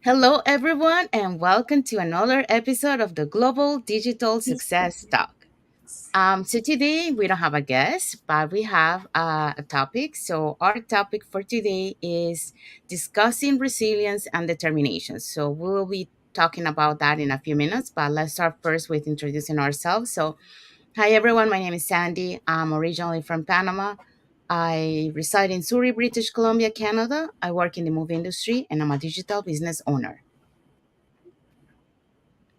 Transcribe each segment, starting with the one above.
Hello, everyone, and welcome to another episode of the Global Digital Success Talk. So today we don't have a guest, but we have a topic. So our topic for today is discussing resilience and determination. So we will be talking about that in a few minutes, but let's start first with introducing ourselves. So hi, everyone. My name is Sandy. I'm originally from Panama. I reside in Surrey, British Columbia, Canada. I work in the movie industry, and I'm a digital business owner.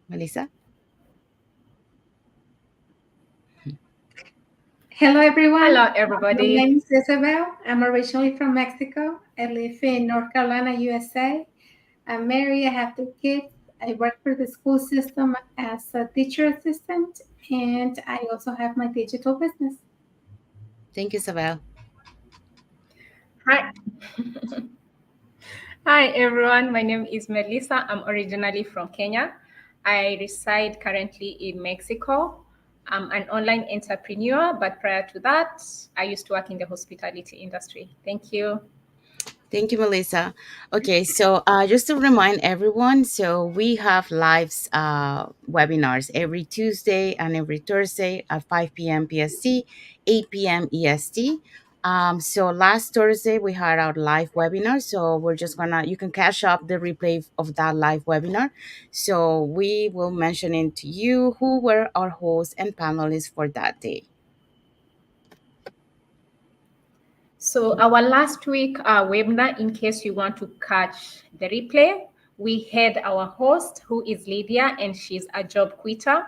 Melissa? Hello, everyone. Hello, My everybody. name is Isabel. I'm originally from Mexico. I live in North Carolina, USA. I'm married. I have two kids. I work for the school system as a teacher assistant, and I also have my digital business. Thank you, Isabel. Hi. Hi, everyone. My name is Melissa. I'm originally from Kenya. I reside currently in Mexico. I'm an online entrepreneur, but prior to that, I used to work in the hospitality industry. Thank you. Thank you, Melissa. Okay, so just to remind everyone, so we have live webinars every Tuesday and every Thursday at 5 p.m. PST, 8 p.m. EST. So last Thursday we had our live webinar. So we're just gonna you can catch up the replay of that live webinar. So we will mention it to you who were our hosts and panelists for that day. So our last week webinar, in case you want to catch the replay, we had our host who is Lydia and she's a job quitter.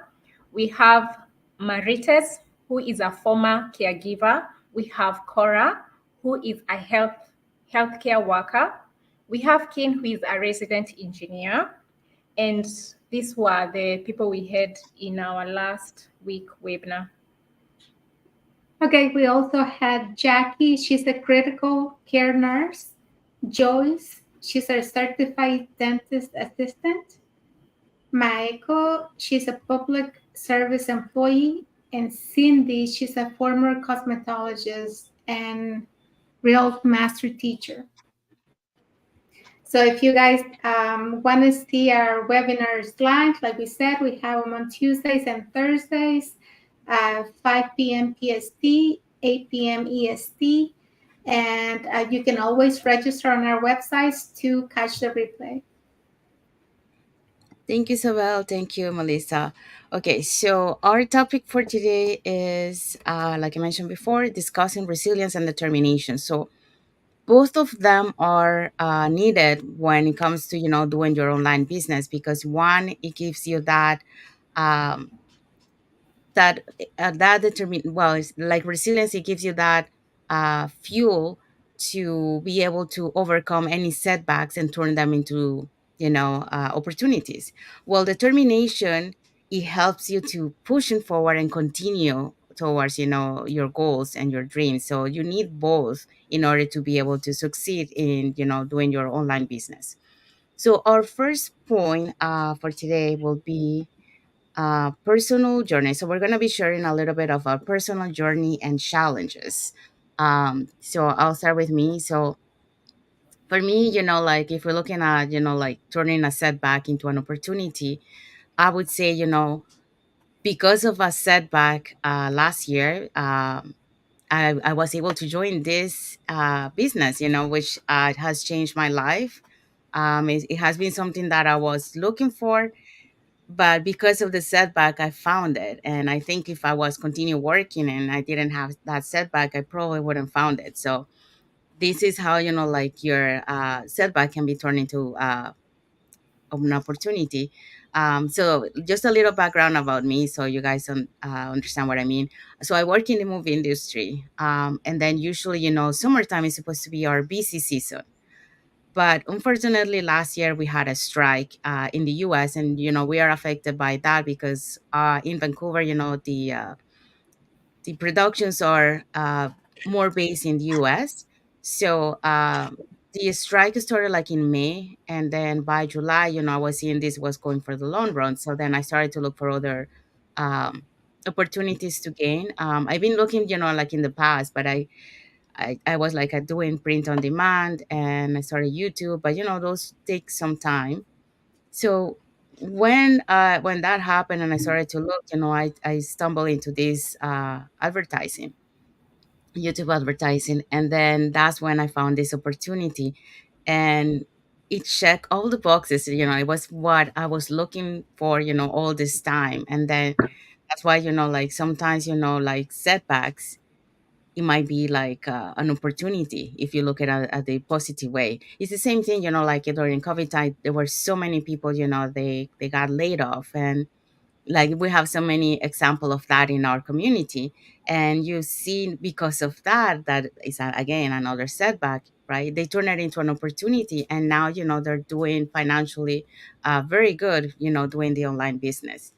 We have Marites, who is a former caregiver. We have Cora, who is a healthcare worker. We have Kin, who is a resident engineer. And these were the people we had in our last week webinar. Okay, we also had Jackie. She's a critical care nurse. Joyce, she's a certified dentist assistant. Maiko, she's a public service employee, and Cindy, she's a former cosmetologist and real master teacher. So if you guys want to see our webinars live, like we said, we have them on Tuesdays and Thursdays, 5 p.m. PST, 8 p.m. EST, and you can always register on our websites to catch the replay. Thank you, Isabel. Thank you, Melissa. Okay, so our topic for today is, like I mentioned before, discussing resilience and determination. So both of them are needed when it comes to doing your online business because one, it gives you um, that determine well, it's like resilience. It gives you that fuel to be able to overcome any setbacks and turn them into opportunities. Well, determination, it helps you to pushing forward and continue towards your goals and your dreams. So you need both in order to be able to succeed in doing your online business. So our first point for today will be personal journey. So we're going to be sharing a little bit of our personal journey and challenges. So I'll start with me. So for me, like if we're looking at, like turning a setback into an opportunity, I would say, because of a setback last year, I was able to join this business, which has changed my life. It has been something that I was looking for, but because of the setback I found it, and I think if I was continue working and I didn't have that setback, I probably wouldn't found it. So this is how like your setback can be turned into an opportunity. So just a little background about me so you guys understand what I mean. So I work in the movie industry, and then usually summertime is supposed to be our busy season, but unfortunately last year we had a strike in the US, and we are affected by that because in Vancouver, the productions are more based in the US. So the strike started like in May, and then by July, I was seeing this was going for the long run. So then I started to look for other um, opportunities to gain. I've been looking, like in the past, but I was like doing print on demand, and I started YouTube, but those take some time. So when that happened and I started to look, I stumbled into this advertising, YouTube advertising, and then that's when I found this opportunity, and it checked all the boxes. It was what I was looking for, all this time, and then that's why, like sometimes, like setbacks, it might be like an opportunity if you look at the positive way. It's the same thing, like during COVID time, there were so many people, they got laid off, and like we have so many example of that in our community, and you see because of that is again another setback, right? They turn it into an opportunity, and now they're doing financially very good, doing the online business.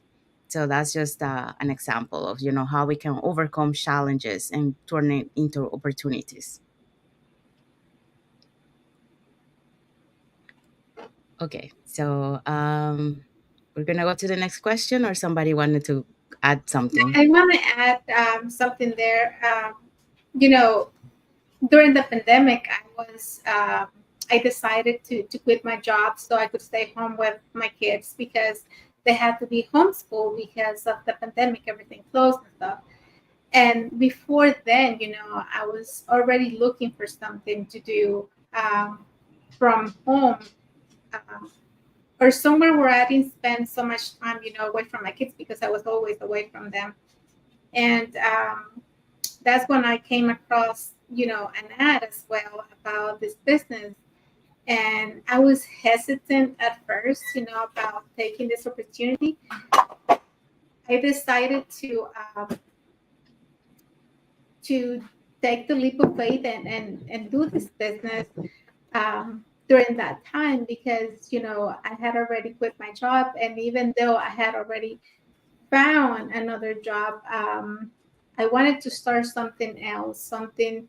So that's just an example of how we can overcome challenges and turn it into opportunities. Okay, so we're gonna go to the next question, or somebody wanted to add something. I want to add something there. You know, during the pandemic, I decided to quit my job so I could stay home with my kids because they had to be homeschooled because of the pandemic. Everything closed and stuff. And before then, I was already looking for something to do from home, um, or somewhere where I didn't spend so much time, away from my kids because I was always away from them. And that's when I came across, an ad as well about this business. And I was hesitant at first, about taking this opportunity. I decided to take the leap of faith and do this business during that time because, I had already quit my job. And even though I had already found another job, I wanted to start something else, something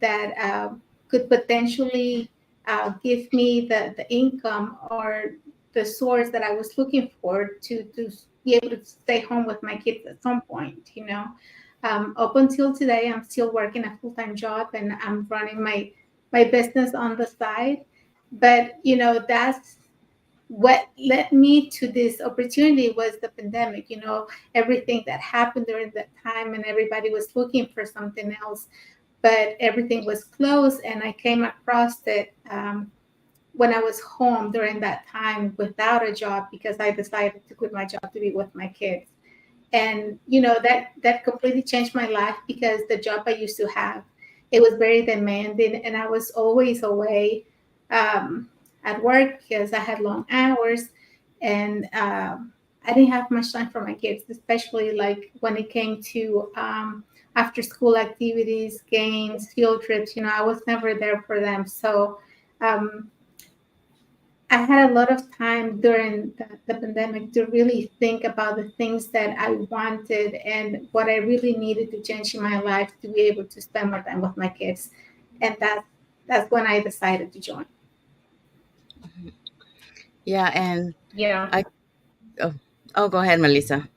that could potentially give me the income or the source that I was looking for to be able to stay home with my kids at some point. Up until today, I'm still working a full-time job and I'm running my business on the side. But that's what led me to this opportunity was the pandemic. Everything that happened during that time, and everybody was looking for something else, but everything was closed. And I came across it when I was home during that time without a job because I decided to quit my job to be with my kids. And that completely changed my life because the job I used to have, it was very demanding, and I was always away um, at work because I had long hours, and I didn't have much time for my kids, especially like when it came to after school activities, games, field trips. I was never there for them. So um, I had a lot of time during the pandemic to really think about the things that I wanted and what I really needed to change in my life to be able to spend more time with my kids. And that's when I decided to join. Yeah, and Yeah. I oh, oh, go ahead, Melissa.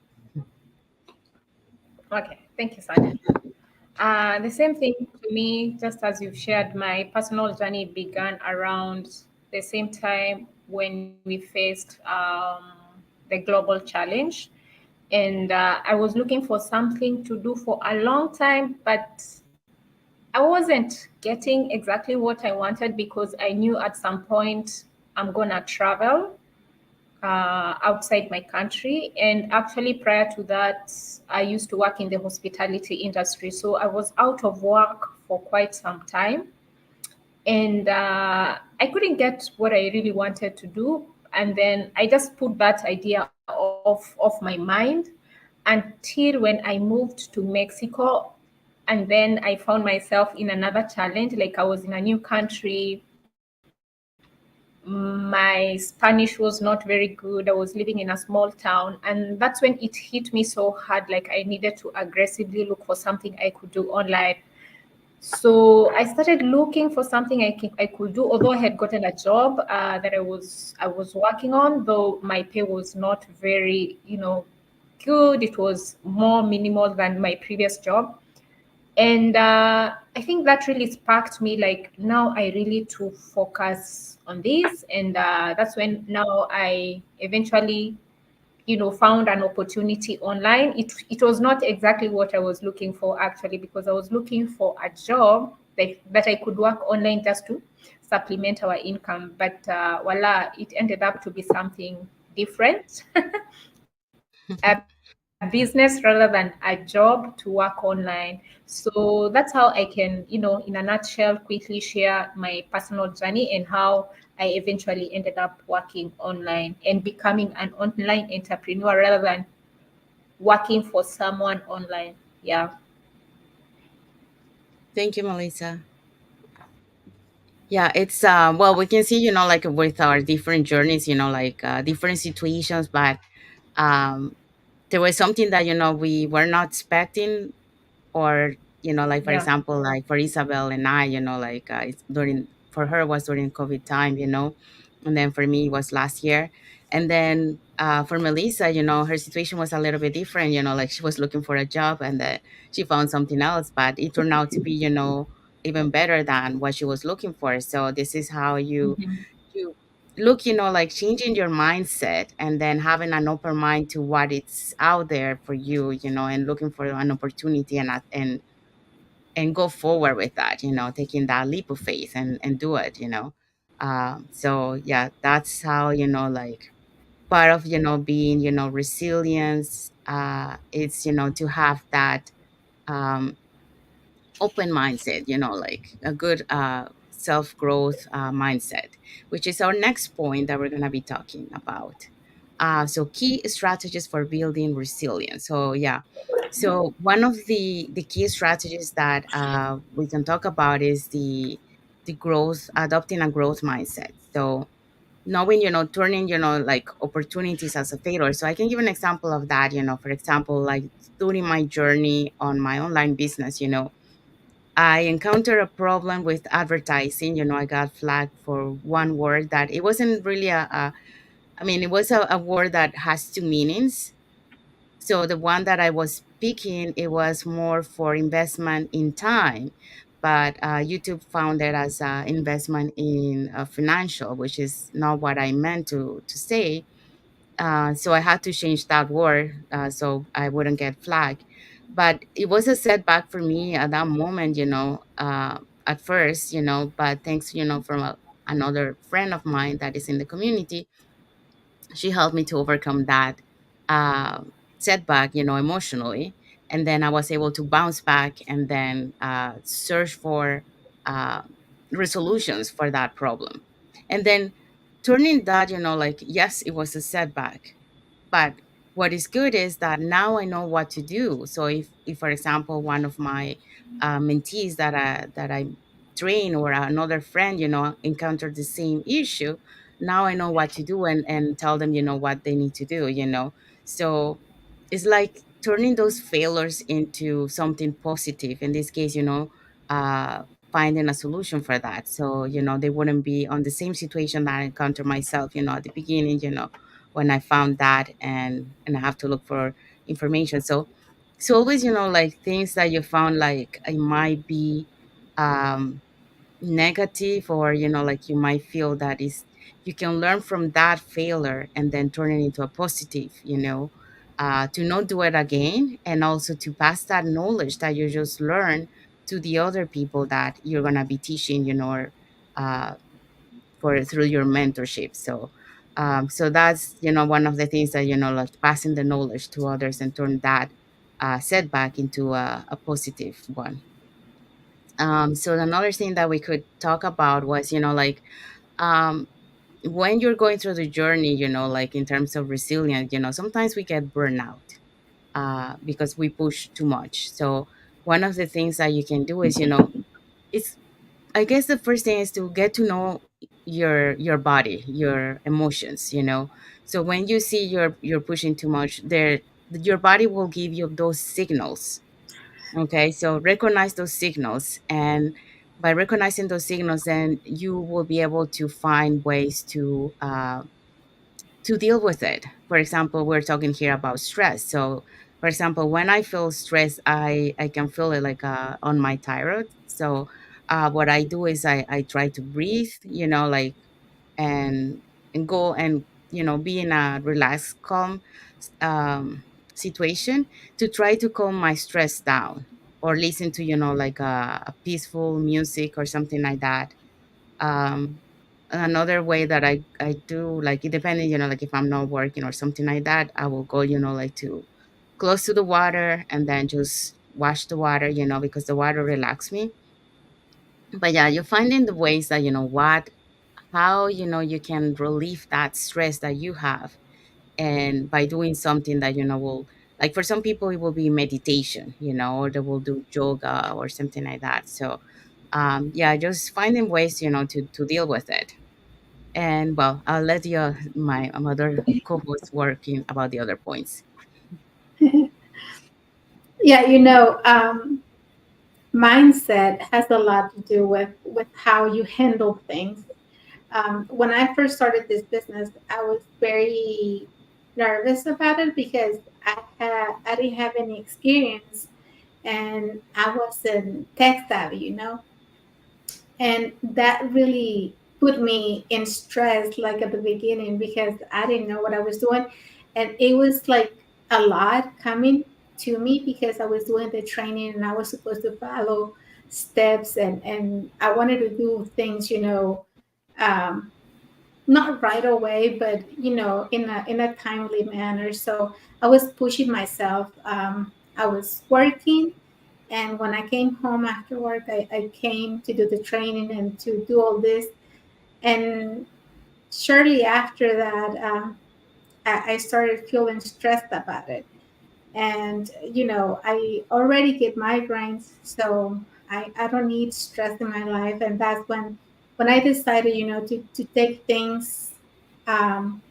Okay. Thank you, Sergeant. The same thing to me, just as you've shared, my personal journey began around the same time when we faced the global challenge. And I was looking for something to do for a long time, but I wasn't getting exactly what I wanted because I knew at some point I'm going to travel outside my country. And actually, prior to that, I used to work in the hospitality industry. So I was out of work for quite some time. And I couldn't get what I really wanted to do. And then I just put that idea off my mind until when I moved to Mexico. And then I found myself in another challenge. Like I was in a new country, my Spanish was not very good. I was living in a small town, and that's when it hit me so hard. Like I needed to aggressively look for something I could do online. So I started looking for something I could do. Although I had gotten a job that I was working on, though my pay was not very good. It was more minimal than my previous job. And I think that really sparked me, like, now I really to focus on this. And that's when now I eventually, found an opportunity online. It was not exactly what I was looking for, actually, because I was looking for a job that I could work online just to supplement our income. But voila, it ended up to be something different. A business rather than a job to work online. So that's how I can, in a nutshell, quickly share my personal journey and how I eventually ended up working online and becoming an online entrepreneur rather than working for someone online. Yeah. Thank you, Melissa. Yeah, it's well, we can see, like with our different journeys, like different situations, but um there was something that, we were not expecting, or like for Yeah. example, like for Isabel and I, like it's during for her was during COVID time, and then for me it was last year. And then for Melissa, her situation was a little bit different, like she was looking for a job, and she found something else, but it turned out to be, even better than what she was looking for. So this is how Mhm. you look, like changing your mindset and then having an open mind to what it's out there for you, and looking for an opportunity, and go forward with that, taking that leap of faith and do it, so yeah, that's how, like part of, being, resilience, it's, to have that um open mindset, like a good self growth mindset, which is our next point that we're going to be talking about. So, key strategies for building resilience. So, yeah. So, one of the key strategies that we can talk about is the growth, adopting a growth mindset. So, knowing, turning, like opportunities as a failure. So, I can give an example of that. For example, like during my journey on my online business, I encountered a problem with advertising. I got flagged for one word that it wasn't really I mean, it was a word that has two meanings. So the one that I was speaking, it was more for investment in time, but YouTube found it as investment in financial, which is not what I meant to say. So I had to change that word so I wouldn't get flagged. But it was a setback for me at that moment, at first, but thanks, from another friend of mine that is in the community, she helped me to overcome that uh, setback, emotionally. And then I was able to bounce back and then search for uh, resolutions for that problem. And then turning that, like, yes, it was a setback, but what is good is that now I know what to do. So if for example, one of my mentees that I train, or another friend, encountered the same issue, now I know what to do, and tell them, what they need to do. So it's like turning those failures into something positive. In this case, uh, finding a solution for that. So they wouldn't be on the same situation that I encountered myself, at the beginning, when I found that, and I have to look for information. So always, like things that you found, like it might be um negative, or like you might feel that is, you can learn from that failure and then turn it into a positive, to not do it again, and also to pass that knowledge that you just learned to the other people that you're going to be teaching, or uh, for through your mentorship. So that's, one of the things that, like passing the knowledge to others and turn that setback into a positive one. So another thing that we could talk about was, like um, when you're going through the journey, like in terms of resilience, sometimes we get burnout because we push too much. So one of the things that you can do is, it's, I guess the first thing is to get to know your body, your emotions, So when you see you're pushing too much, your body will give you those signals. Okay, so recognize those signals, and by recognizing those signals, then you will be able to find ways to deal with it. For example, we're talking here about stress. So, For example, when I feel stressed, I can feel it like on my thyroid. So what I do is I try to breathe, like, and go and be in a relaxed, calm um, situation to try to calm my stress down, or listen to like a peaceful music or something like that. Another way that I do, like, it depending, like if I'm not working or something like that, I will go, like, to close to the water and then just wash the water, because the water relax me. But yeah, you're finding the ways that how you can relieve that stress that you have, and by doing something that will, like, for some people it will be meditation, or they will do yoga or something like that. So yeah, just finding ways to deal with it. And well, I'll let my other co-host working about the other points. Yeah, mindset has a lot to do with how you handle things. When I first started this business, I was very nervous about it because I didn't have any experience, and I wasn't tech savvy, and that really put me in stress, like at the beginning, because I didn't know what I was doing, and it was like a lot coming to me because I was doing the training and I was supposed to follow steps, and I wanted to do things, um, not right away, but in a timely manner. So I was pushing myself. I was working, and when I came home after work, I came to do the training and to do all this. And shortly after that, I started feeling stressed about it. And, I already get migraines, so I don't need stress in my life. And that's when I decided, to take things um,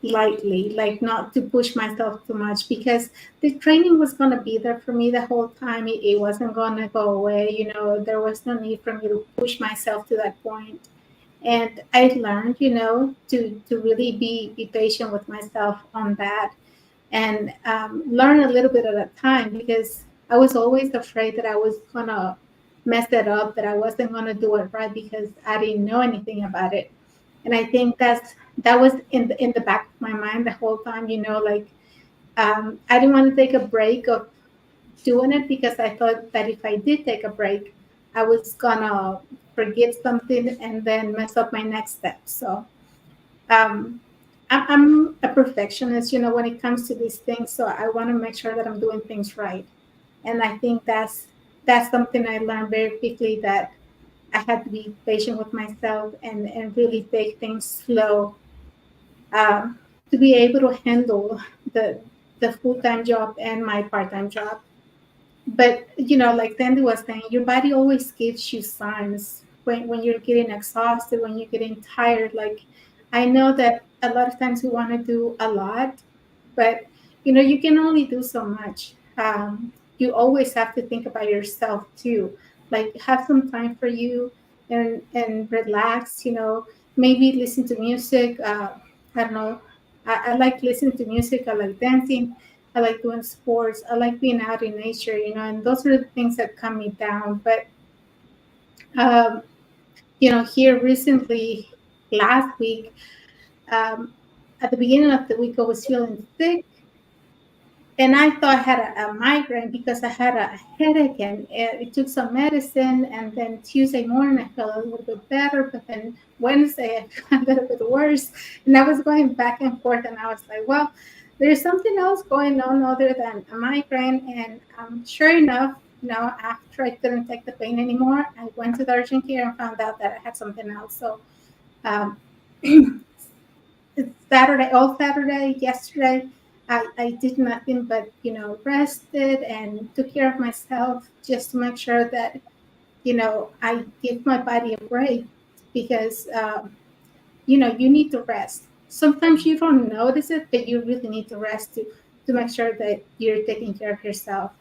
lightly, like not to push myself too much, because the training was going to be there for me the whole time. It wasn't going to go away. There was no need for me to push myself to that point. And I learned, to really be patient with myself on that, and learn a little bit at a time, because I was always afraid that I was going to mess it up, that I wasn't going to do it right because I didn't know anything about it. And I think that was in the back of my mind the whole time. Like, I didn't want to take a break of doing it because I thought that if I did take a break, I was gonna forget something and then mess up my next step. So um, I'm a perfectionist, when it comes to these things. So I want to make sure that I'm doing things right. And I think that's something I learned very quickly, that I had to be patient with myself, and really take things slow, um, to be able to handle the full time job and my part time job. But like Sandy was saying, your body always gives you signs when you're getting exhausted, when you're getting tired. Like, I know that a lot of times we want to do a lot, but you can only do so much. You always have to think about yourself too. Like, have some time for you, and relax. Maybe listen to music. I don't know. I like listening to music. I like dancing. I like doing sports. I like being out in nature. And those are the things that calm me down. But um, here recently, last week, um, at the beginning of the week, I was feeling sick, and I thought I had a migraine because I had a headache, and it took some medicine. And then Tuesday morning, I felt a little bit better, but then Wednesday, I felt a little bit worse. And I was going back and forth, and I was like, well, there's something else going on other than a migraine. And sure enough, after I couldn't take the pain anymore, I went to the urgent care and found out that I had something else. So um, Saturday, all Saturday, yesterday, I did nothing but, rested and took care of myself, just to make sure that, I give my body a break, because, you need to rest. Sometimes you don't notice it, but you really need to rest to make sure that you're taking care of yourself.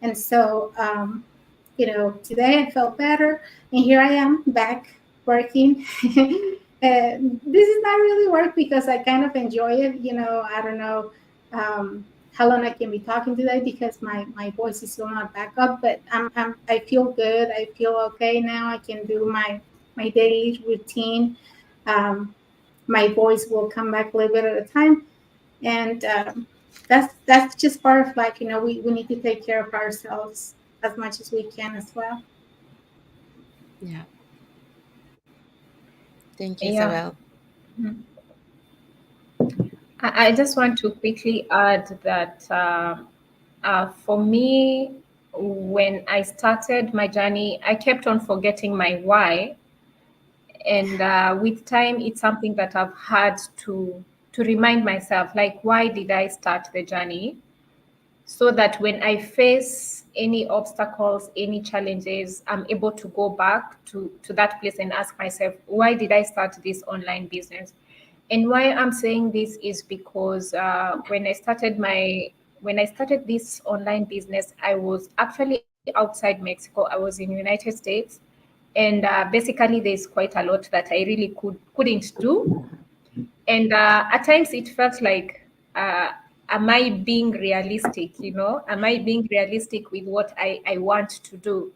And so, today I felt better, and here I am back working. This is not really work because I kind of enjoy it. I don't know. how long I can be talking today because my voice is still not back up, but I feel good. I feel okay now. I can do my daily routine. Um, my voice will come back a little bit at a time, and that's just part of life. We need to take care of ourselves as much as we can as well. Yeah. Thank you, Yeah. Isabel. Mhm. I just want to quickly add that for me, when I started my journey, I kept on forgetting my why, and with time, it's something that I've had to remind myself, like, why did I start the journey? So that when I face any obstacles, any challenges, I'm able to go back to that place and ask myself, why did I start this online business? And why I'm saying this is because when I started this online business, I was actually outside Mexico. I was in United States, and basically there's quite a lot that I really couldn't do, and at times it felt like, uh, am I being realistic? Am I being realistic with what I want to do?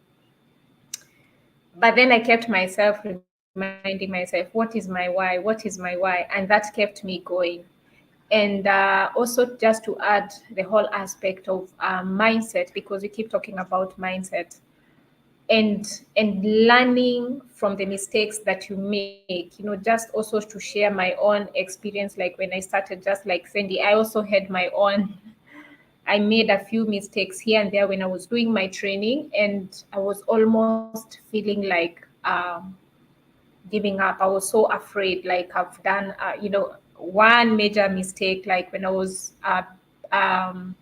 But then I kept myself reminding myself, what is my why? What is my why? And that kept me going. And also, just to add the whole aspect of mindset, because we keep talking about mindset and learning from the mistakes that you make, just also to share my own experience. Like when I started, just like Sandy, I also had my own, I made a few mistakes here and there when I was doing my training, and I was almost feeling like giving up. I was so afraid, like I've done one major mistake, like when I was um,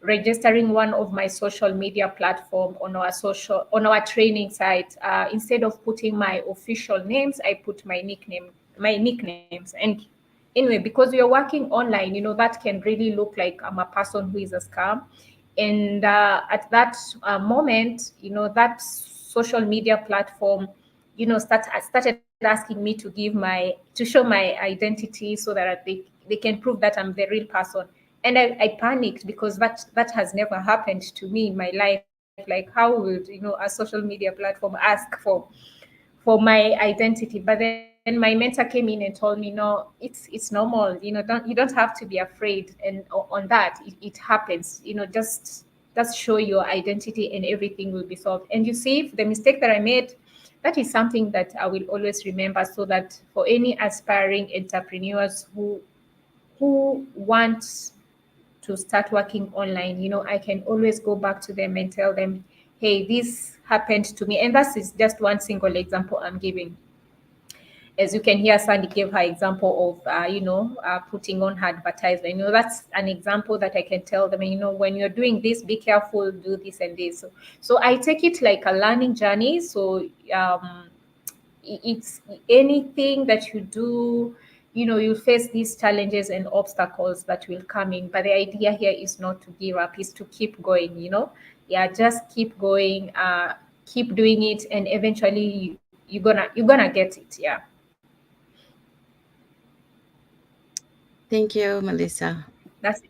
registering one of my social media platform on our training site. Instead of putting my official names, I put my nicknames. And anyway, because we are working online, that can really look like I'm a person who is a scam. And at that moment, that social media platform, started asking me to to show my identity so that they can prove that I'm the real person. And I panicked because that has never happened to me in my life. Like, how would a social media platform ask for my identity? But then my mentor came in and told me, no, it's normal. You don't have to be afraid. And on that, it happens. Just show your identity and everything will be solved. And you see, the mistake that I made, that is something that I will always remember, so that for any aspiring entrepreneurs who want to start working online, I can always go back to them and tell them, hey, this happened to me. And that is just one single example I'm giving. As you can hear, Sandy gave her example of, putting on her advertisement. That's an example that I can tell them, when you're doing this, be careful, do this and this. So I take it like a learning journey. So it's anything that you do, you face these challenges and obstacles that will come in, but the idea here is not to give up, is to keep going. Yeah, just keep going, keep doing it, and eventually you're gonna get it. Yeah. Thank you, Melissa. That's it.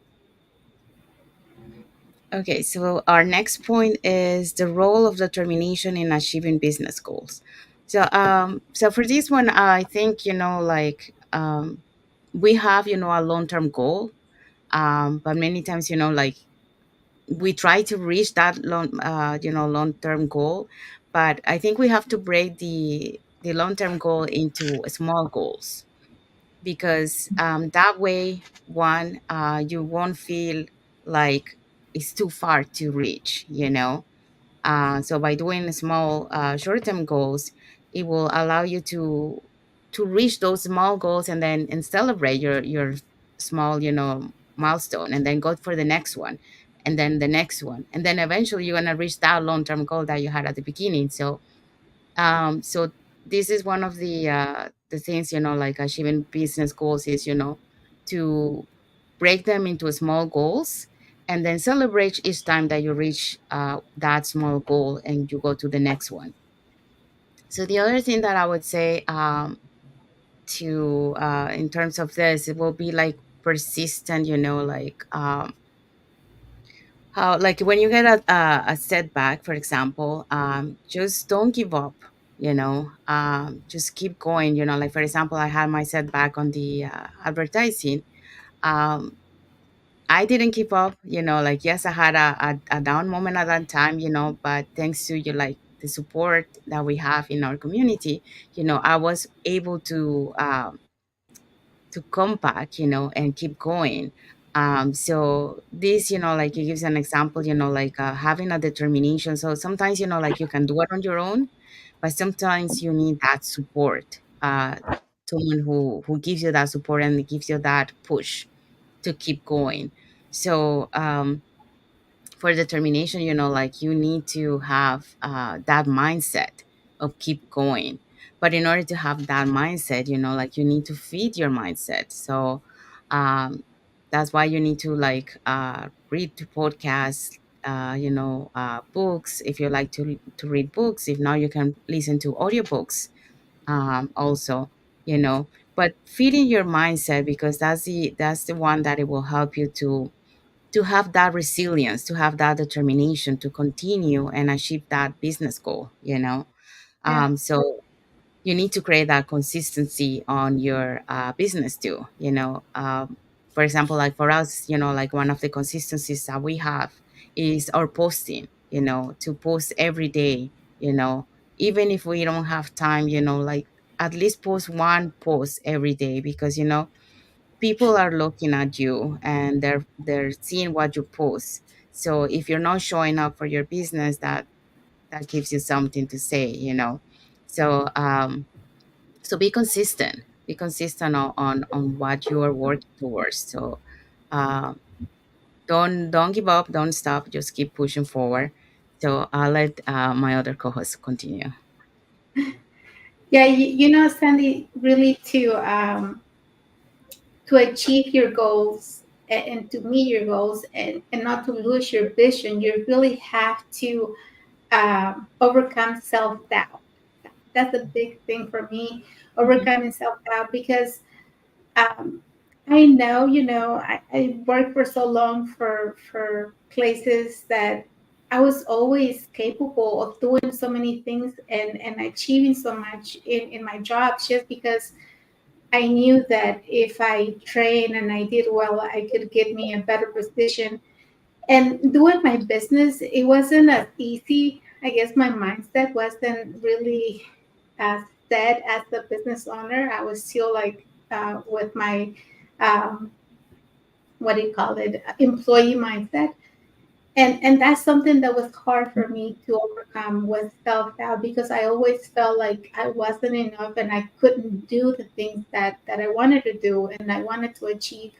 Okay, so our next point is the role of determination in achieving business goals. So for this one, I think like we have a long-term goal, but many times like we try to reach that long-term goal, but I think we have to break the long-term goal into small goals, because that way, one, you won't feel like it's too far to reach. So by doing small short-term goals, it will allow you to reach those small goals, and then and celebrate your small milestone, and then go for the next one, and then the next one, and then eventually you're going to reach that long-term goal that you had at the beginning. So this is one of the things, like achieving business goals is, to break them into small goals, and then celebrate each time that you reach that small goal and you go to the next one. So the other thing that I would say, to in terms of this, it will be like persistent, like how, like, when you get a setback, for example, just don't give up, just keep going, like, for example, I had my setback on the advertising. um, I didn't keep up, like, yes, I had a down moment at that time, but thanks to you, like, the support that we have in our community, I was able to come back, and keep going. So this, like, it gives an example, like, having a determination. So sometimes, like, you can do it on your own, but sometimes you need that support, someone who gives you that support and gives you that push to keep going. So for determination, like, you need to have that mindset of keep going. But in order to have that mindset, like, you need to feed your mindset. So um, that's why you need to, like, read the podcasts, books, if you like to read books. If not, you can listen to audiobooks, also, but feeding your mindset, because that's the one that it will help you to have that resilience, to have that determination to continue and achieve that business goal, Yeah. so you need to create that consistency on your business too, for example, like, for us, like, one of the consistencies that we have is our posting, to post every day, you know even if we don't have time, like, at least post one post every day, because people are looking at you and they're seeing what you post. So if you're not showing up for your business, that gives you something to say, so be consistent on what you are working towards. So uh, don't give up, don't stop, just keep pushing forward. So I'll let my other co-host continue. Yeah, Sandy, really to achieve your goals and to meet your goals and not to lose your vision, you really have to overcome self-doubt. That's a big thing for me, Mhm. overcoming self-doubt, because um, I know, I worked for so long for places that I was always capable of doing so many things and achieving so much in my job, just because I knew that if I trained and I did well, I could get me a better position. And doing my business, it wasn't as easy. I guess my mindset wasn't really as set as the business owner. I was still like with my um, what do you call it, employee mindset. And that's something that was hard for me to overcome, was self-doubt, because I always felt like I wasn't enough and I couldn't do the things that I wanted to do and I wanted to achieve.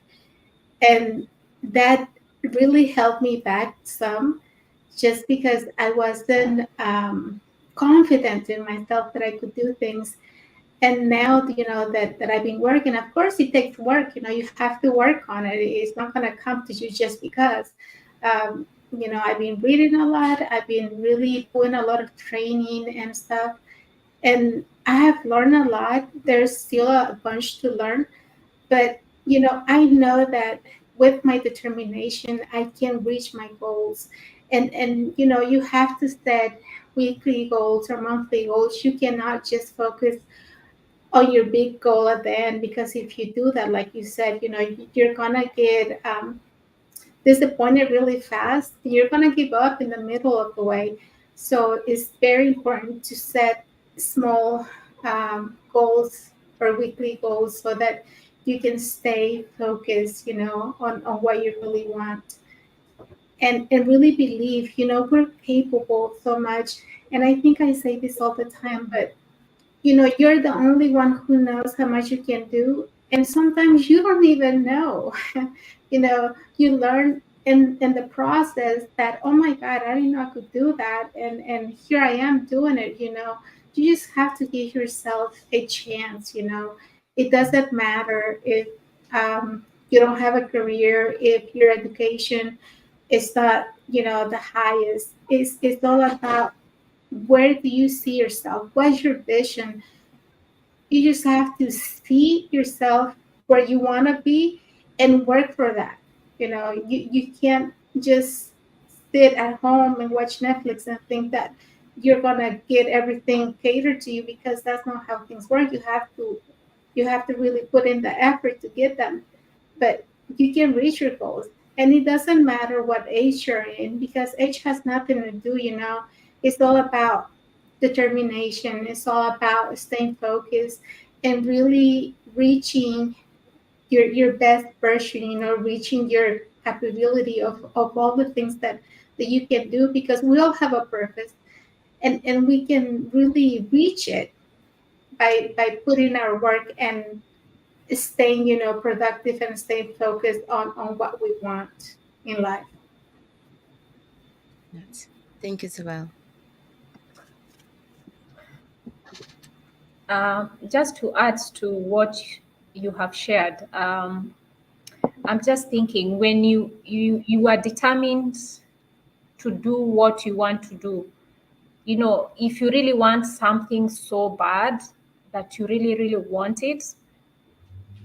And that really held me back some, just because I wasn't confident in myself that I could do things. And now, that I've been working, of course it takes work. You have to work on it. It's not going to come to you just because. I've been reading a lot. I've been really doing a lot of training and stuff, and I have learned a lot. There's still a bunch to learn, but I know that with my determination I can reach my goals. And you have to set weekly goals or monthly goals. You cannot just focus on your big goal at the end, because if you do that, like you said, you're gonna get disappointed really fast. You're gonna give up in the middle of the way. So it's very important to set small goals or weekly goals, so that you can stay focused, on what you really want. And really believe, we're capable so much. And I think I say this all the time, but you're the only one who knows how much you can do. And sometimes you don't even know. You learn in the process that, oh my God, I didn't know I could do that. And here I am doing it. You just have to give yourself a chance. It doesn't matter if you don't have a career, if your education is not, the highest. It's all about, where do you see yourself? What's your vision? You just have to see yourself where you want to be and work for that. You can't just sit at home and watch Netflix and think that you're gonna get everything catered to you, because that's not how things work. You have to really put in the effort to get them. But you can reach your goals. And it doesn't matter what age you're in, because age has nothing to do, it's all about determination. It's all about staying focused and really reaching your best version, reaching your capability of all the things that you can do, because we all have a purpose, and we can really reach it by putting our work and staying, productive and staying focused on what we want in life. Yes. Thank you, Isabel. Just to add to what you have shared, I'm just thinking when you are determined to do what you want to do, if you really want something so bad that you really, really want it,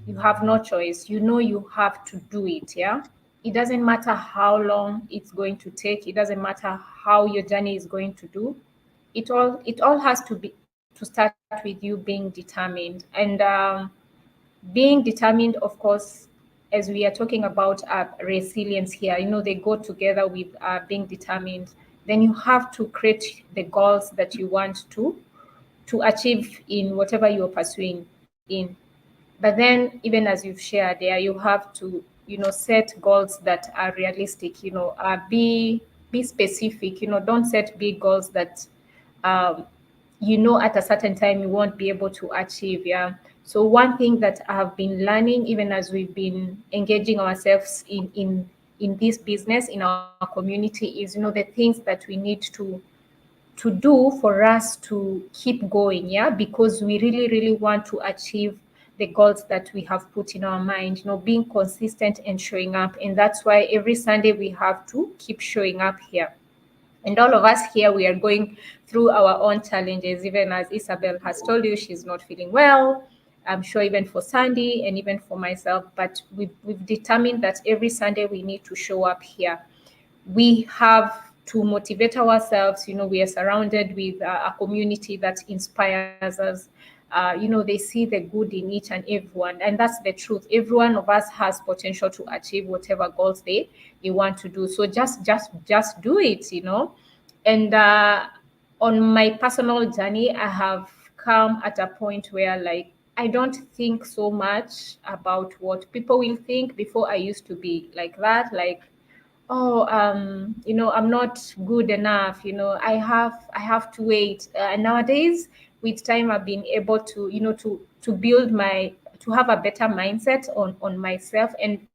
you have no choice. You have to do it, yeah? It doesn't matter how long it's going to take. It doesn't matter how your journey is going to do. It all has to start with you being determined. And being determined, of course, as we are talking about resilience here, they go together with being determined. Then you have to create the goals that you want to achieve in whatever you're pursuing in. But then, even as you've shared there, you have to, set goals that are realistic. Be specific. Don't set big goals that um, at a certain time you won't be able to achieve. Yeah. So one thing that I have been learning, even as we've been engaging ourselves in this business, in our community, is the things that we need to do for us to keep going, yeah, because we really, really want to achieve the goals that we have put in our mind, being consistent and showing up. And that's why every Sunday we have to keep showing up here. And all of us here, we are going through our own challenges, even as Isabel has told you, she's not feeling well. I'm sure even for Sandy and even for myself, but we've determined that every Sunday we need to show up here. We have to motivate ourselves. We are surrounded with a community that inspires us. They see the good in each and everyone, and that's the truth. Every one of us has potential to achieve whatever goals they want to do. So just do it. And on my personal journey, I have come at a point where, like, I don't think so much about what people will think. Before, I used to be like that, like, oh, I'm not good enough, I have to wait. Nowadays, with time, I've been able to, to build to have a better mindset on myself. And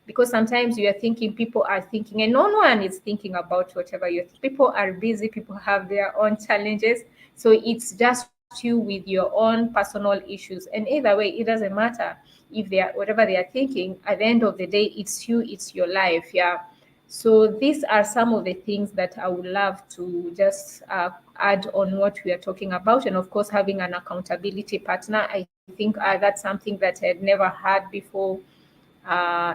because sometimes you are thinking, people are thinking, and no one is thinking about whatever people are busy, people have their own challenges. So it's just you with your own personal issues. And either way, it doesn't matter if they are whatever they are thinking. At the end of the day, it's you, it's your life. Yeah. So these are some of the things that I would love to just add on what we are talking about. And of course, having an accountability partner, I think that's something that I had never had before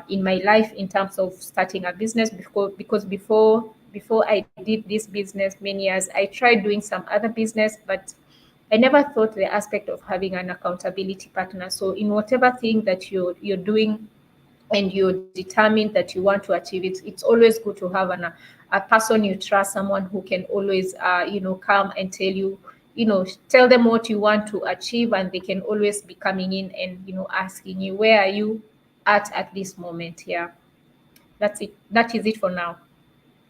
in my life, in terms of starting a business. Because before I did this business many years, I tried doing some other business, but I never thought the aspect of having an accountability partner. So in whatever thing that you're doing and you're determined that you want to achieve it, it's always good to have a person you trust, someone who can always come and tell them what you want to achieve, and they can always be coming in and asking you, where are you at this moment. Yeah, that is it for now.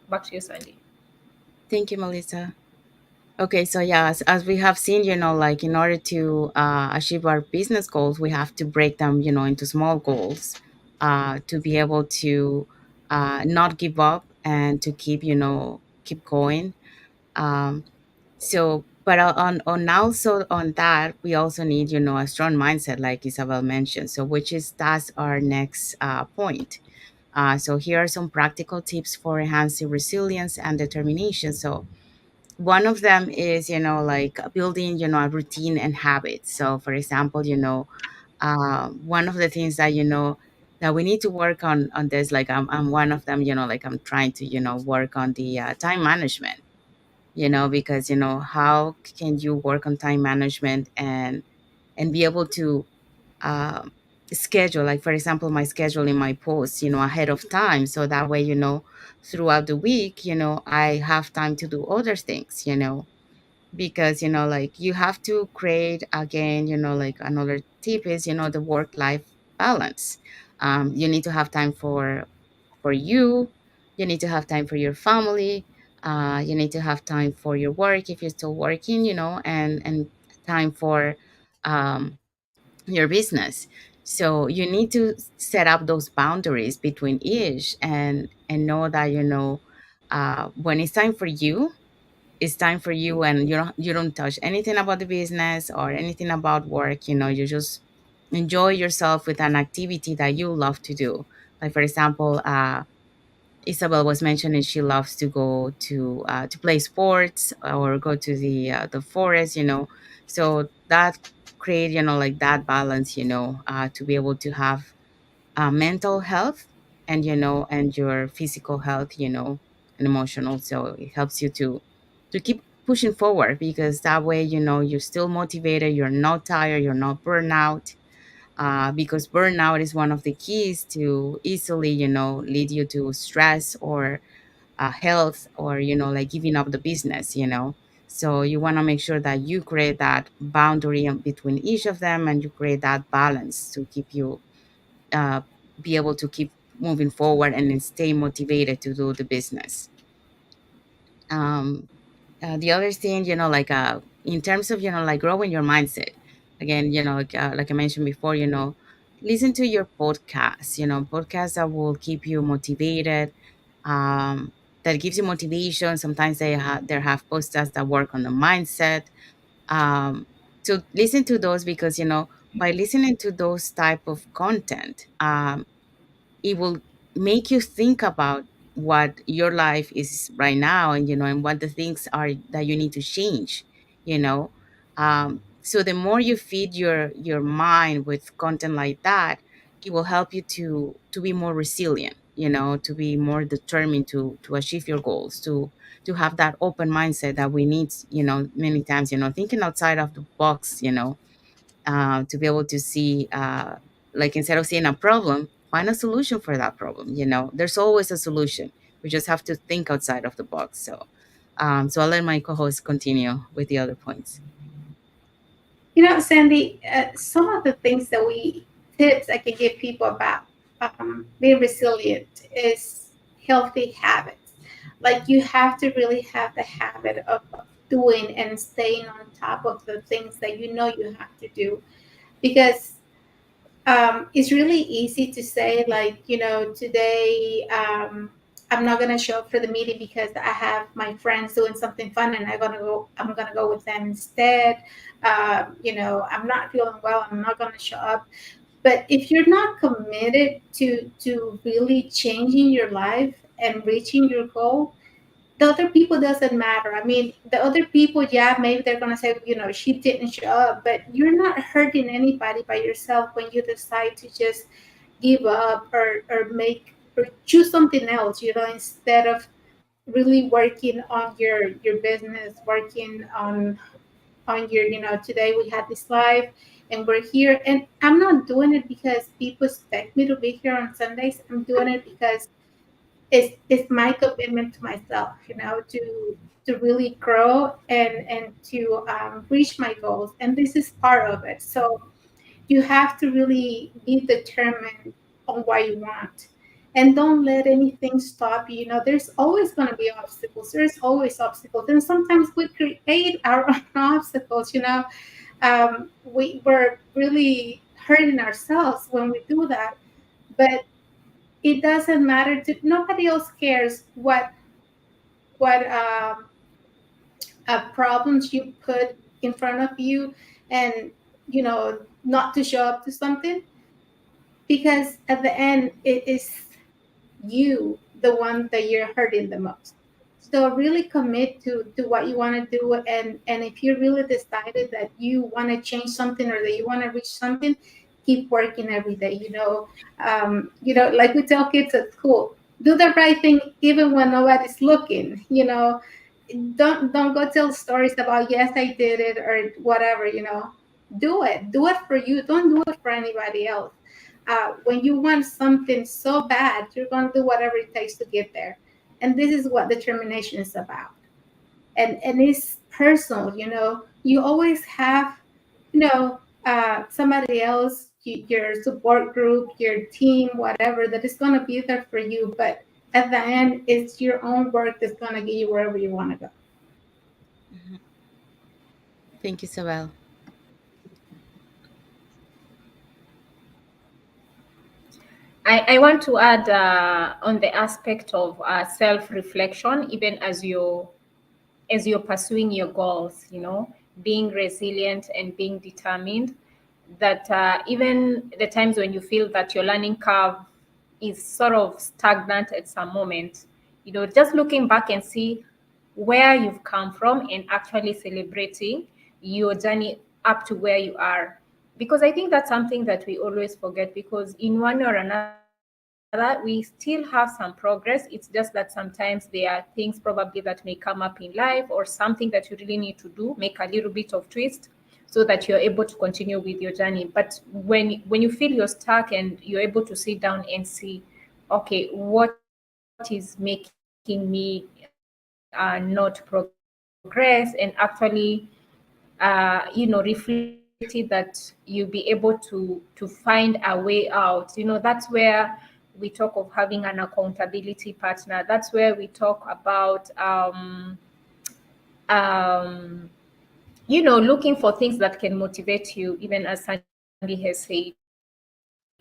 Back to you, Sandy. Thank you, Melissa. Okay, so yeah, as we have seen, like in order to achieve our business goals, we have to break them, into small goals to be able to not give up and to keep going. Um, but on also on that, we also need, a strong mindset, like Isabel mentioned. So, that's our next point. So here are some practical tips for enhancing resilience and determination. So one of them is, like building, a routine and habits. So for example, one of the things that, that we need to work on this. Like I'm one of them, like I'm trying to, work on the time management, because how can you work on time management and be able to um, schedule, like for example my schedule in my posts, ahead of time, so that way, throughout the week, I have time to do other things, because like you have to create again, like another tip is, the work life balance. You need to have time for you. You need to have time for your family. You need to have time for your work if you're still working, and time for um, your business. So you need to set up those boundaries between each, and know that, when it's time for you, it's time for you, and you don't touch anything about the business or anything about work. You just enjoy yourself with an activity that you love to do. Like for example, Isabel was mentioning she loves to go to play sports or go to the forest. So that create, like that balance, to be able to have mental health, and your physical health, and emotional. So it helps you to keep pushing forward, because that way, you're still motivated, you're not tired, you're not burnout. Because burnout is one of the keys to easily, lead you to stress or health, or like giving up the business. So you want to make sure that you create that boundary between each of them, and you create that balance to keep you uh, be able to keep moving forward and then stay motivated to do the business. um, the other thing, like in terms of, like growing your mindset, again, like I mentioned before, listen to your podcasts, podcasts that will keep you motivated, um, that gives you motivation. Sometimes they have podcasts that work on the mindset. um, so listen to those, because by listening to those type of content, it will make you think about what your life is right now, and and what the things are that you need to change. you know so the more you feed your mind with content like that, it will help you to be more resilient, to be more determined to achieve your goals, to have that open mindset that we need, many times, thinking outside of the box, to be able to see, like instead of seeing a problem, find a solution for that problem. There's always a solution. We just have to think outside of the box. So I'll let my co-host continue with the other points. Sandy, some of the things that we tips I can give people about being resilient is healthy habits. Like you have to really have the habit of doing and staying on top of the things that you know you have to do, because it's really easy to say, like, today I'm not gonna show up for the meeting because I have my friends doing something fun, and I'm gonna go with them instead. I'm not feeling well, I'm not gonna show up. But if you're not committed to really changing your life and reaching your goal, the other people doesn't matter. I mean, the other people, yeah, maybe they're gonna say, she didn't show up, but you're not hurting anybody by yourself when you decide to just give up, or make or choose something else, instead of really working on your business, working on your, today we had this live and we're here, and I'm not doing it because people expect me to be here on Sundays. I'm doing it because it's my commitment to myself, to really grow and to reach my goals, and this is part of it. So you have to really be determined on what you want, and don't let anything stop you. There's always going to be obstacles. There's always obstacles, and sometimes we create our own obstacles. We're really hurting ourselves when we do that, but it doesn't matter to nobody else cares what problems you put in front of you, and not to show up to something, because at the end it is you, the one that you're hurting the most. So really commit to what you want to do, and if you really decided that you want to change something or that you want to reach something, keep working every day. Like we tell kids at school, do the right thing even when nobody's looking. Don't go tell stories about yes I did it or whatever. Do it for you. Don't do it for anybody else. When you want something so bad, you're going to do whatever it takes to get there. And this is what determination is about. And it's personal. You always have somebody else, your support group, your team, whatever, that is going to be there for you. But at the end, it's your own work that's going to get you wherever you want to go. Mhm. Thank you, Isabel. I want to add on the aspect of self-reflection, even as you're pursuing your goals, being resilient and being determined, that even the times when you feel that your learning curve is sort of stagnant at some moment, just looking back and see where you've come from and actually celebrating your journey up to where you are. Because I think that's something that we always forget, because in one or another, we still have some progress. It's just that sometimes there are things probably that may come up in life, or something that you really need to do, make a little bit of twist so that you're able to continue with your journey. But when you feel you're stuck and you're able to sit down and see, okay, what is making me not progress, and actually reflect it, that you'll be able to find a way out. That's where we talk of having an accountability partner. That's where we talk about um looking for things that can motivate you, even as Sandy has said,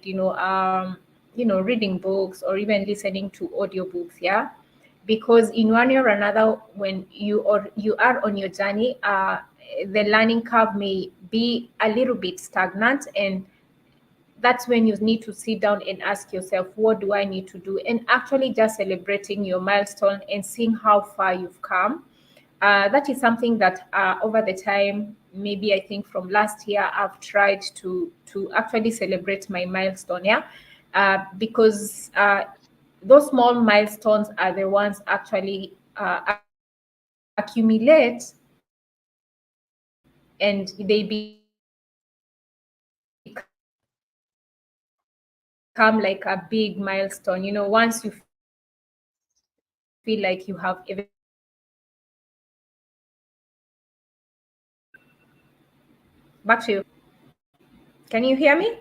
reading books or even listening to audiobooks, yeah. Because in one way or another, when you are on your journey, the learning curve may be a little bit stagnant, and that's when you need to sit down and ask yourself, what do I need to do? And actually just celebrating your milestone and seeing how far you've come. That is something that over the time, maybe I think from last year, I've tried to actually celebrate my milestone. Yeah, because those small milestones are the ones actually accumulate, and they become like a big milestone. Once you feel like you have eventually back to you. Can you hear me?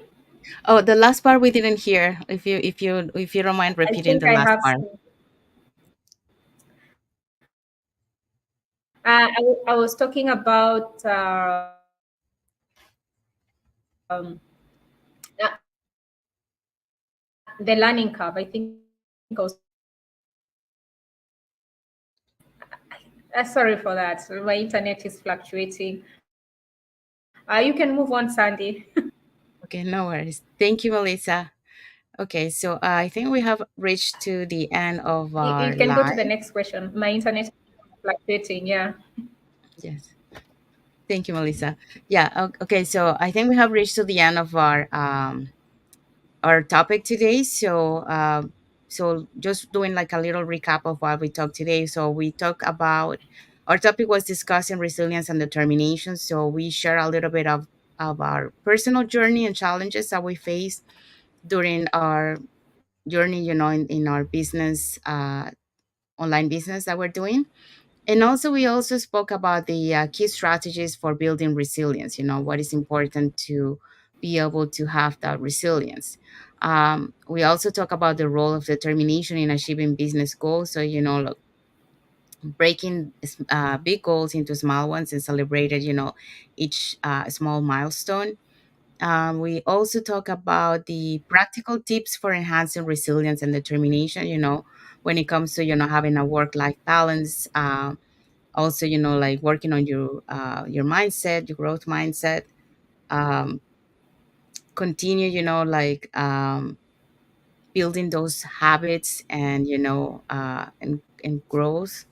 Oh, the last part we didn't hear. If you don't mind I repeating think the I last have. part. I was talking about the learning curve. I think I was talking about. Sorry for that. My internet is fluctuating. You can move on, Sandy. Okay, no worries. Thank you, Melissa. Okay, so I think we have reached to the end of You our can go to the live. next question. My internet is fluctuating. Yeah. Yes. Thank you, Melissa. Yeah. Okay. So I think we have reached to the end of our topic today. So just doing like a little recap of what we talked today. So we talked about our topic was discussing resilience and determination. So we share a little bit of our personal journey and challenges that we face during our journey, in our business, online business that we're doing. And also, we also spoke about the key strategies for building resilience, what is important to be able to have that resilience. We also talk about the role of determination in achieving business goals. So, look, breaking big goals into small ones and celebrated, each small milestone. We also talk about the practical tips for enhancing resilience and determination, when it comes to, having a work-life balance. Also, like working on your mindset, your growth mindset. um, Continue, like building those habits and and growth.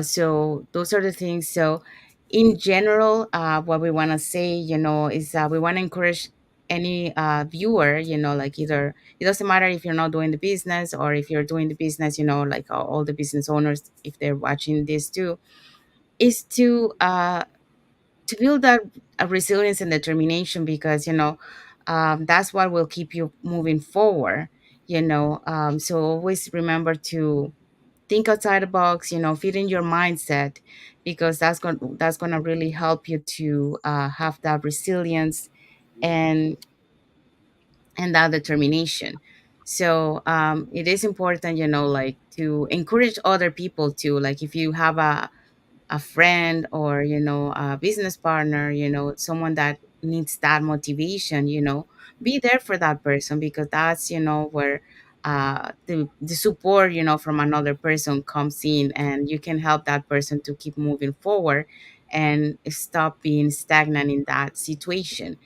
So those are the things. So in general, what we want to say, is that we want to encourage any viewer, like either it doesn't matter if you're not doing the business or if you're doing the business, like all the business owners, if they're watching this too, is to build that resilience and determination, because that's what will keep you moving forward. So always remember to think outside the box, fit in your mindset, because that's going to really help you to have that resilience and that determination. So it is important, like to encourage other people to, like, if you have a friend or a business partner, someone that needs that motivation, be there for that person, because that's where the support from another person comes in, and you can help that person to keep moving forward and stop being stagnant in that situation.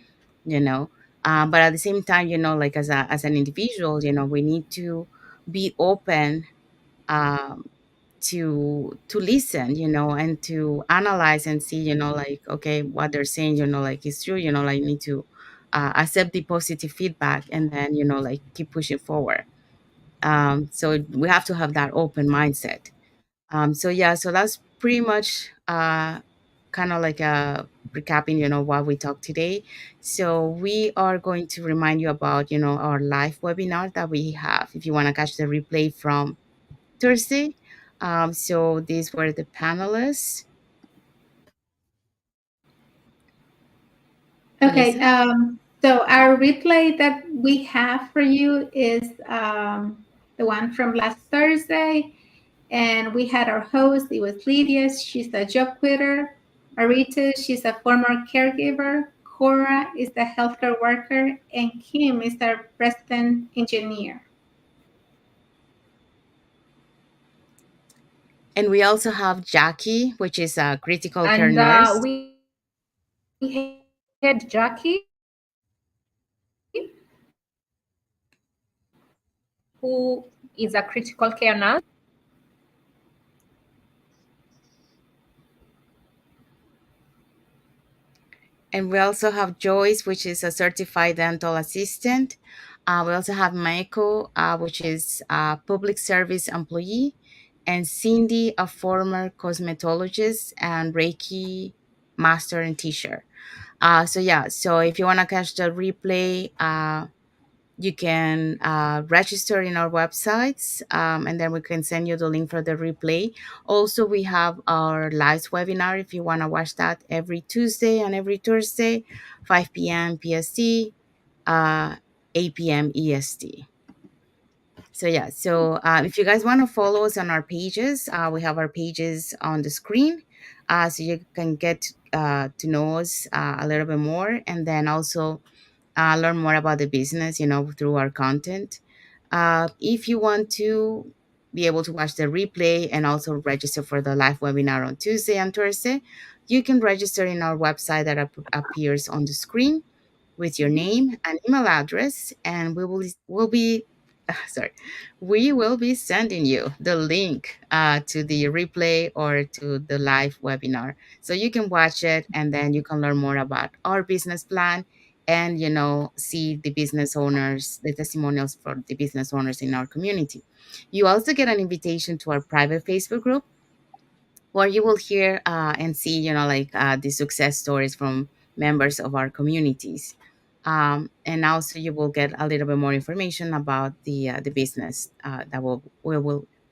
you know but at the same time, like as an individual, we need to be open, um, to listen, and to analyze and see, like, okay, what they're saying, like, is true, like, need to accept the positive feedback, and then like keep pushing forward. So we have to have that open mindset. So yeah, so that's pretty much kind of like a recapping, what we talked today. So we are going to remind you about, our live webinar that we have, if you want to catch the replay from Thursday. So these were the panelists. Okay, Melissa? so our replay that we have for you is the one from last Thursday. And we had our host, it was Lydia, she's a job quitter. Marita, she's a former caregiver. Cora is a healthcare worker. And Kim is a resident engineer. And we also have Jackie, which is a critical care And nurse. we had Jackie, who is a critical care nurse. And we also have Joyce, which is a certified dental assistant. We also have Maiko, which is a public service employee, and Cindy, a former cosmetologist and Reiki master and teacher. So yeah, so if you want to catch the replay, you can register in our websites, and then we can send you the link for the replay. Also, we have our live webinar if you want to watch that every Tuesday and every Thursday, 5 p.m. PST, 8 p.m. EST. So yeah, so if you guys want to follow us on our pages, we have our pages on the screen, so you can get to know us a little bit more, and then also learn more about the business, through our content. If you want to be able to watch the replay and also register for the live webinar on Tuesday and Thursday, you can register in our website that appears on the screen with your name and email address, and will be sorry, we will be sending you the link to the replay or to the live webinar, so you can watch it, and then you can learn more about our business plan, and see the business owners, the testimonials for the business owners in our community. You also get an invitation to our private Facebook group, where you will hear and see, like the success stories from members of our communities. And also you will get a little bit more information about the business that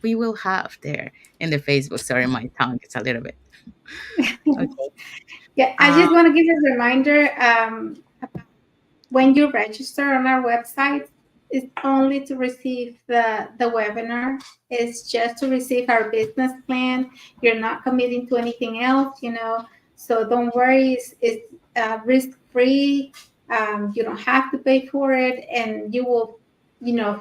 we will have there in the Facebook. Sorry, my tongue is a little bit. Okay. Yeah, I Uh, just want to give a reminder when you register on our website, it's only to receive the webinar. It's just to receive our business plan. You're not committing to anything else, So don't worry. It's risk free. You don't have to pay for it, and you will,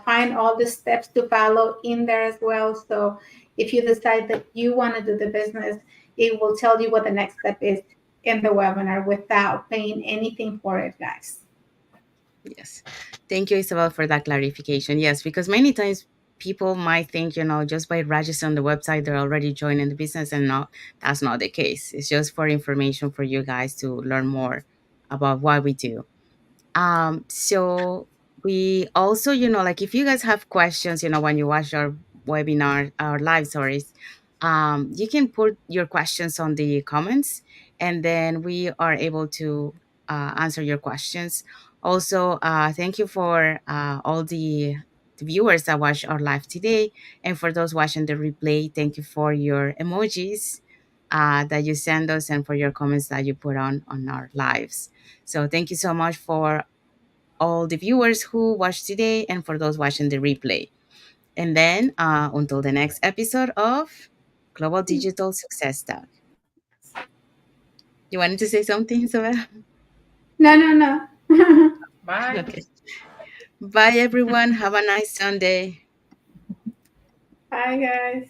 find all the steps to follow in there as well. So if you decide that you want to do the business, it will tell you what the next step is in the webinar without paying anything for it, guys. yes. Thank you, Isabel, for that clarification. Yes, because many times people might think, just by registering on the website, they're already joining the business, and not that's not the case. It's just for information for you guys to learn more about what we do. So we also, like if you guys have questions, when you watch our webinar, our live stories, you can put your questions on the comments, and then we are able to answer your questions. Also, thank you for all the viewers that watch our live today, and for those watching the replay, thank you for your emojis that you send us, and for your comments that you put on our lives. So thank you so much for all the viewers who watched today, and for those watching the replay. And then until the next episode of Global Digital Success Talk. You wanted to say something, Isabel? No, no, no. Bye. Okay. Bye, everyone. Have a nice Sunday. Bye, guys.